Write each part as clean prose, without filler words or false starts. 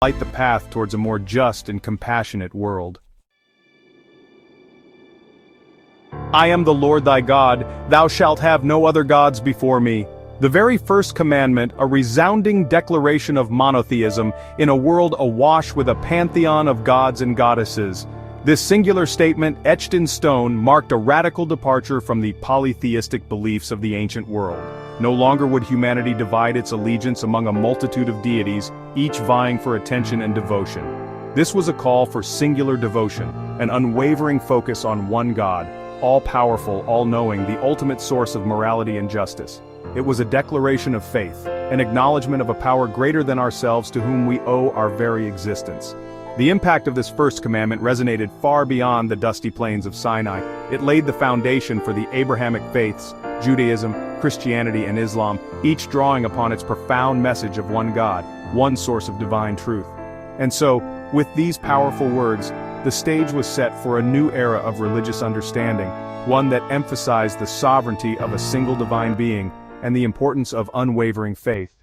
light the path towards a more just and compassionate world. I am the Lord thy God, thou shalt have no other gods before me. The very first commandment, a resounding declaration of monotheism in a world awash with a pantheon of gods and goddesses. This singular statement, etched in stone, marked a radical departure from the polytheistic beliefs of the ancient world. No longer would humanity divide its allegiance among a multitude of deities, each vying for attention and devotion. This was a call for singular devotion, an unwavering focus on one God, all-powerful, all-knowing, the ultimate source of morality and justice. It was a declaration of faith, an acknowledgement of a power greater than ourselves to whom we owe our very existence. The impact of this first commandment resonated far beyond the dusty plains of Sinai. It laid the foundation for the Abrahamic faiths, Judaism, Christianity, and Islam, each drawing upon its profound message of one God, one source of divine truth. And so, with these powerful words, the stage was set for a new era of religious understanding, one that emphasized the sovereignty of a single divine being and the importance of unwavering faith.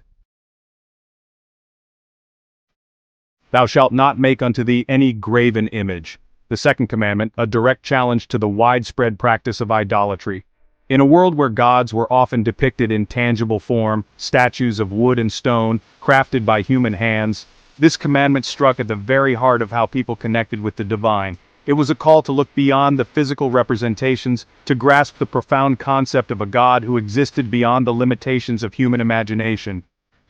Thou shalt not make unto thee any graven image. The second commandment, a direct challenge to the widespread practice of idolatry. In a world where gods were often depicted in tangible form, statues of wood and stone, crafted by human hands, this commandment struck at the very heart of how people connected with the divine. It was a call to look beyond the physical representations, to grasp the profound concept of a God who existed beyond the limitations of human imagination.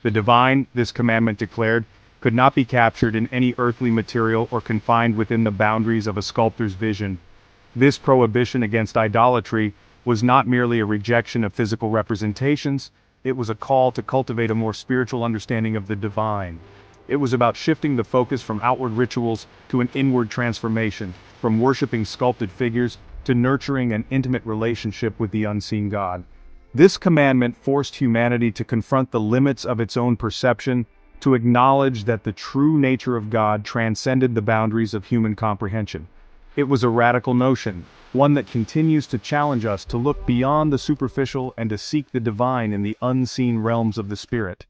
The divine, this commandment declared, could not be captured in any earthly material or confined within the boundaries of a sculptor's vision. This prohibition against idolatry was not merely a rejection of physical representations, it was a call to cultivate a more spiritual understanding of the divine. It was about shifting the focus from outward rituals to an inward transformation, from worshiping sculpted figures to nurturing an intimate relationship with the unseen God. This commandment forced humanity to confront the limits of its own perception, to acknowledge that the true nature of God transcended the boundaries of human comprehension. It was a radical notion, one that continues to challenge us to look beyond the superficial and to seek the divine in the unseen realms of the spirit.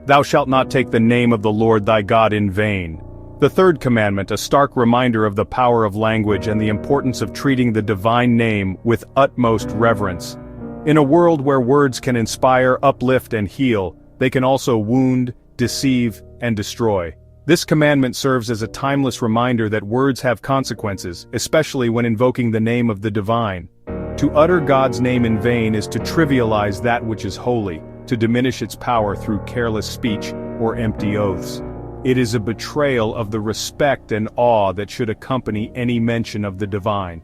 Thou shalt not take the name of the Lord thy God in vain. The third commandment, a stark reminder of the power of language and the importance of treating the divine name with utmost reverence. In a world where words can inspire, uplift, and heal, they can also wound, deceive, and destroy. This commandment serves as a timeless reminder that words have consequences, especially when invoking the name of the divine. To utter God's name in vain is to trivialize that which is holy, to diminish its power through careless speech or empty oaths. It is a betrayal of the respect and awe that should accompany any mention of the divine.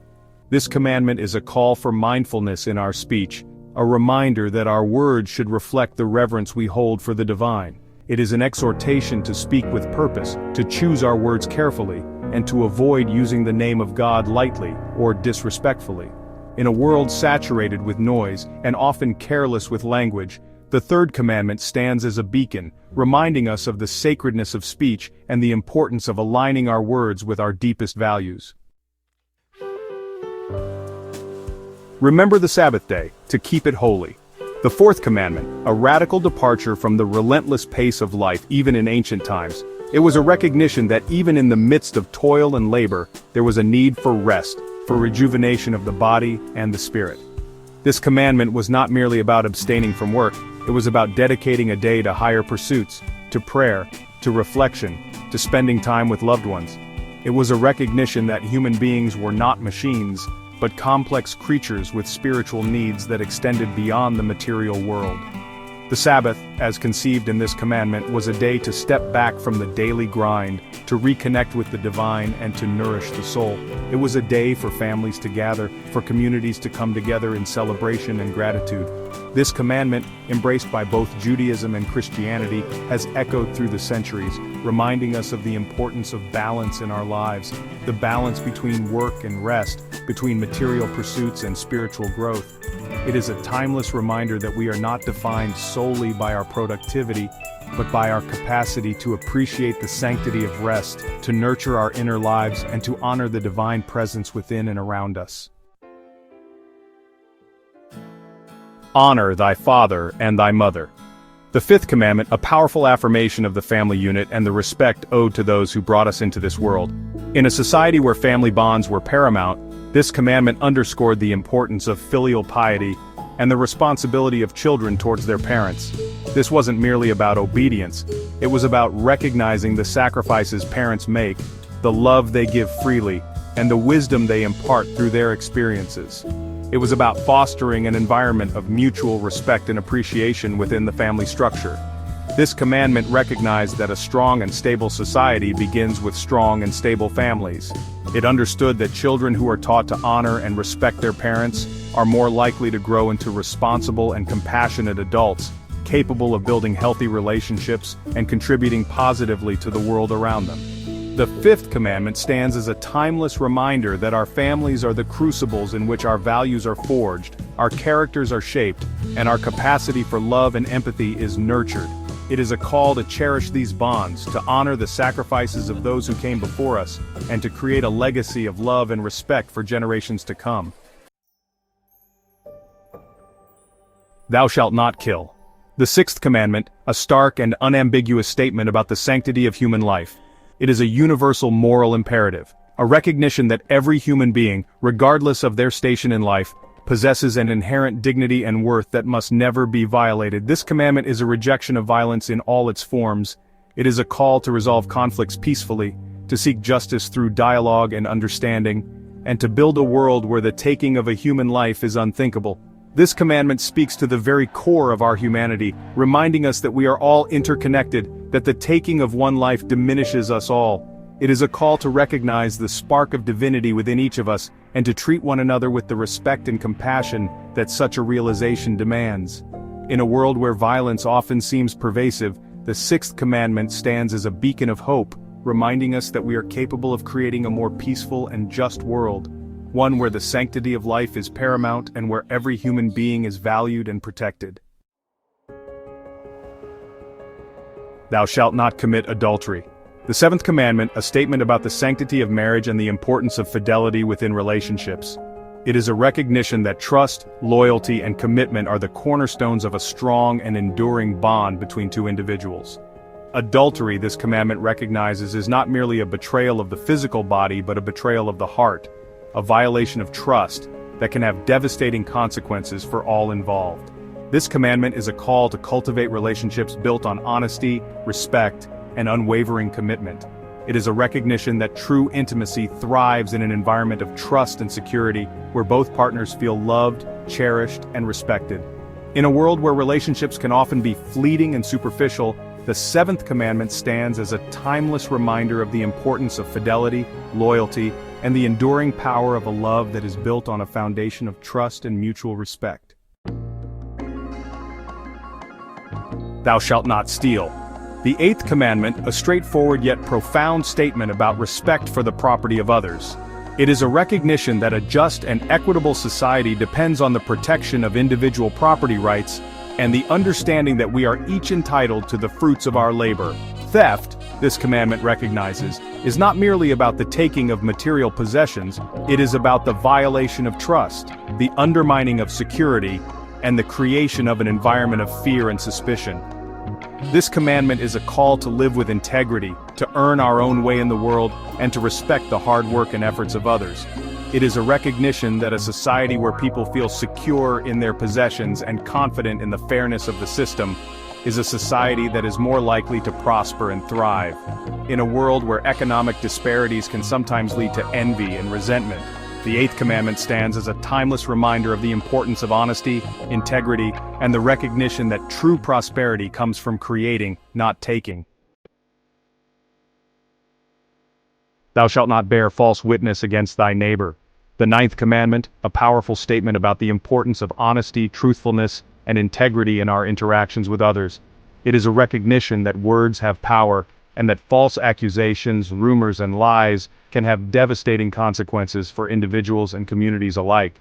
This commandment is a call for mindfulness in our speech, a reminder that our words should reflect the reverence we hold for the divine. It is an exhortation to speak with purpose, to choose our words carefully, and to avoid using the name of God lightly or disrespectfully. In a world saturated with noise and often careless with language, the third commandment stands as a beacon, reminding us of the sacredness of speech and the importance of aligning our words with our deepest values. Remember the Sabbath day, to keep it holy. The fourth commandment, a radical departure from the relentless pace of life even in ancient times. It was a recognition that even in the midst of toil and labor, there was a need for rest, for rejuvenation of the body and the spirit. This commandment was not merely about abstaining from work, it was about dedicating a day to higher pursuits, to prayer, to reflection, to spending time with loved ones. It was a recognition that human beings were not machines, but complex creatures with spiritual needs that extended beyond the material world. The Sabbath, as conceived in this commandment, was a day to step back from the daily grind, to reconnect with the divine and to nourish the soul. It was a day for families to gather, for communities to come together in celebration and gratitude. This commandment, embraced by both Judaism and Christianity, has echoed through the centuries, reminding us of the importance of balance in our lives, the balance between work and rest, between material pursuits and spiritual growth. It is a timeless reminder that we are not defined solely by our productivity, but by our capacity to appreciate the sanctity of rest, to nurture our inner lives, and to honor the divine presence within and around us. Honor thy father and thy mother. The fifth commandment, a powerful affirmation of the family unit and the respect owed to those who brought us into this world. In a society where family bonds were paramount, this commandment underscored the importance of filial piety and the responsibility of children towards their parents. This wasn't merely about obedience, it was about recognizing the sacrifices parents make, the love they give freely, and the wisdom they impart through their experiences. It was about fostering an environment of mutual respect and appreciation within the family structure. This commandment recognized that a strong and stable society begins with strong and stable families. It understood that children who are taught to honor and respect their parents are more likely to grow into responsible and compassionate adults, capable of building healthy relationships and contributing positively to the world around them. The fifth commandment stands as a timeless reminder that our families are the crucibles in which our values are forged, our characters are shaped, and our capacity for love and empathy is nurtured. It is a call to cherish these bonds, to honor the sacrifices of those who came before us, and to create a legacy of love and respect for generations to come. Thou shalt not kill. The sixth commandment, a stark and unambiguous statement about the sanctity of human life. It is a universal moral imperative, a recognition that every human being, regardless of their station in life, possesses an inherent dignity and worth that must never be violated. This commandment is a rejection of violence in all its forms. It is a call to resolve conflicts peacefully, to seek justice through dialogue and understanding, and to build a world where the taking of a human life is unthinkable. This commandment speaks to the very core of our humanity, reminding us that we are all interconnected, that the taking of one life diminishes us all. It is a call to recognize the spark of divinity within each of us, and to treat one another with the respect and compassion that such a realization demands. In a world where violence often seems pervasive, the sixth commandment stands as a beacon of hope, reminding us that we are capable of creating a more peaceful and just world. One where the sanctity of life is paramount and where every human being is valued and protected. Thou shalt not commit adultery. The seventh commandment, a statement about the sanctity of marriage and the importance of fidelity within relationships. It is a recognition that trust, loyalty, and commitment are the cornerstones of a strong and enduring bond between two individuals. Adultery, this commandment recognizes, is not merely a betrayal of the physical body but a betrayal of the heart, a violation of trust that can have devastating consequences for all involved. This commandment is a call to cultivate relationships built on honesty, respect, and unwavering commitment. It is a recognition that true intimacy thrives in an environment of trust and security, where both partners feel loved, cherished, and respected. In a world where relationships can often be fleeting and superficial, the seventh commandment stands as a timeless reminder of the importance of fidelity, loyalty, and the enduring power of a love that is built on a foundation of trust and mutual respect. Thou shalt not steal. The eighth commandment, a straightforward yet profound statement about respect for the property of others. It is a recognition that a just and equitable society depends on the protection of individual property rights and the understanding that we are each entitled to the fruits of our labor. Theft, this commandment recognizes, is not merely about the taking of material possessions, it is about the violation of trust, the undermining of security, and the creation of an environment of fear and suspicion. This commandment is a call to live with integrity, to earn our own way in the world, and to respect the hard work and efforts of others. It is a recognition that a society where people feel secure in their possessions and confident in the fairness of the system is a society that is more likely to prosper and thrive. In a world where economic disparities can sometimes lead to envy and resentment, the eighth commandment stands as a timeless reminder of the importance of honesty, integrity, and the recognition that true prosperity comes from creating, not taking. Thou shalt not bear false witness against thy neighbor. The ninth commandment, a powerful statement about the importance of honesty, truthfulness, and integrity in our interactions with others. It is a recognition that words have power, and that false accusations, rumors, and lies can have devastating consequences for individuals and communities alike.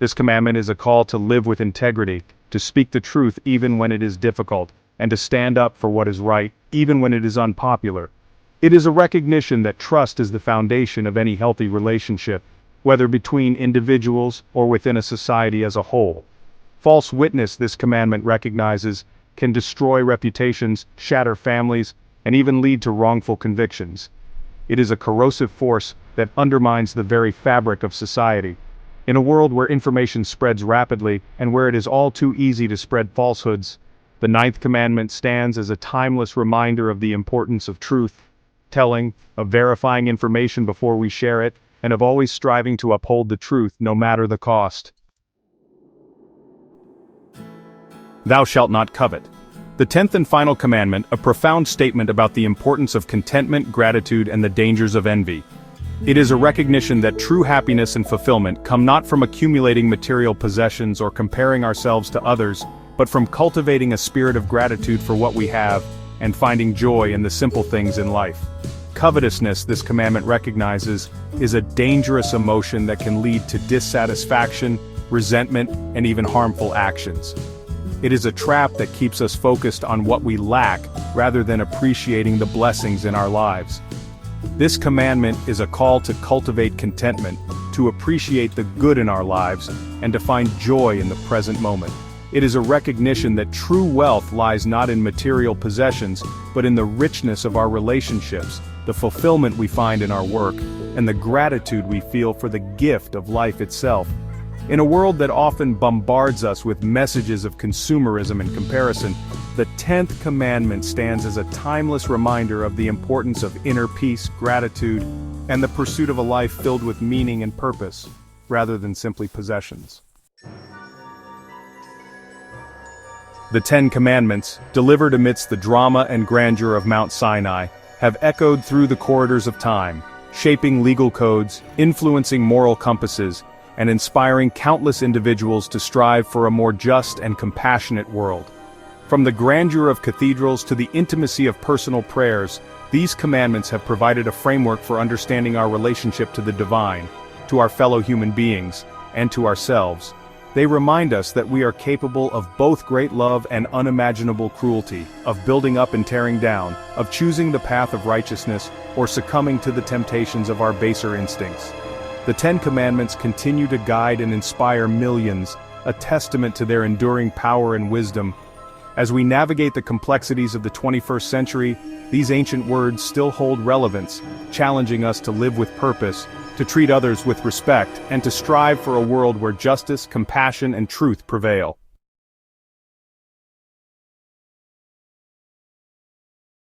This commandment is a call to live with integrity, to speak the truth even when it is difficult, and to stand up for what is right, even when it is unpopular. It is a recognition that trust is the foundation of any healthy relationship, whether between individuals or within a society as a whole. False witness, this commandment recognizes, can destroy reputations, shatter families, and even lead to wrongful convictions. It is a corrosive force that undermines the very fabric of society. In a world where information spreads rapidly and where it is all too easy to spread falsehoods, the ninth commandment stands as a timeless reminder of the importance of truth, telling, of verifying information before we share it, and of always striving to uphold the truth no matter the cost. Thou shalt not covet. The 10th and final commandment, a profound statement about the importance of contentment, gratitude, and the dangers of envy. It is a recognition that true happiness and fulfillment come not from accumulating material possessions or comparing ourselves to others, but from cultivating a spirit of gratitude for what we have, and finding joy in the simple things in life. Covetousness, this commandment recognizes, is a dangerous emotion that can lead to dissatisfaction, resentment, and even harmful actions. It is a trap that keeps us focused on what we lack rather than appreciating the blessings in our lives. This commandment is a call to cultivate contentment, to appreciate the good in our lives, and to find joy in the present moment. It is a recognition that true wealth lies not in material possessions, but in the richness of our relationships, the fulfillment we find in our work, and the gratitude we feel for the gift of life itself. In a world that often bombards us with messages of consumerism and comparison, the 10th commandment stands as a timeless reminder of the importance of inner peace, gratitude, and the pursuit of a life filled with meaning and purpose, rather than simply possessions. The 10 Commandments, delivered amidst the drama and grandeur of Mount Sinai, have echoed through the corridors of time, shaping legal codes, influencing moral compasses, and inspiring countless individuals to strive for a more just and compassionate world. From the grandeur of cathedrals to the intimacy of personal prayers, these commandments have provided a framework for understanding our relationship to the divine, to our fellow human beings, and to ourselves. They remind us that we are capable of both great love and unimaginable cruelty, of building up and tearing down, of choosing the path of righteousness, or succumbing to the temptations of our baser instincts. The 10 Commandments continue to guide and inspire millions, a testament to their enduring power and wisdom. As we navigate the complexities of the 21st century, these ancient words still hold relevance, challenging us to live with purpose, to treat others with respect, and to strive for a world where justice, compassion, and truth prevail.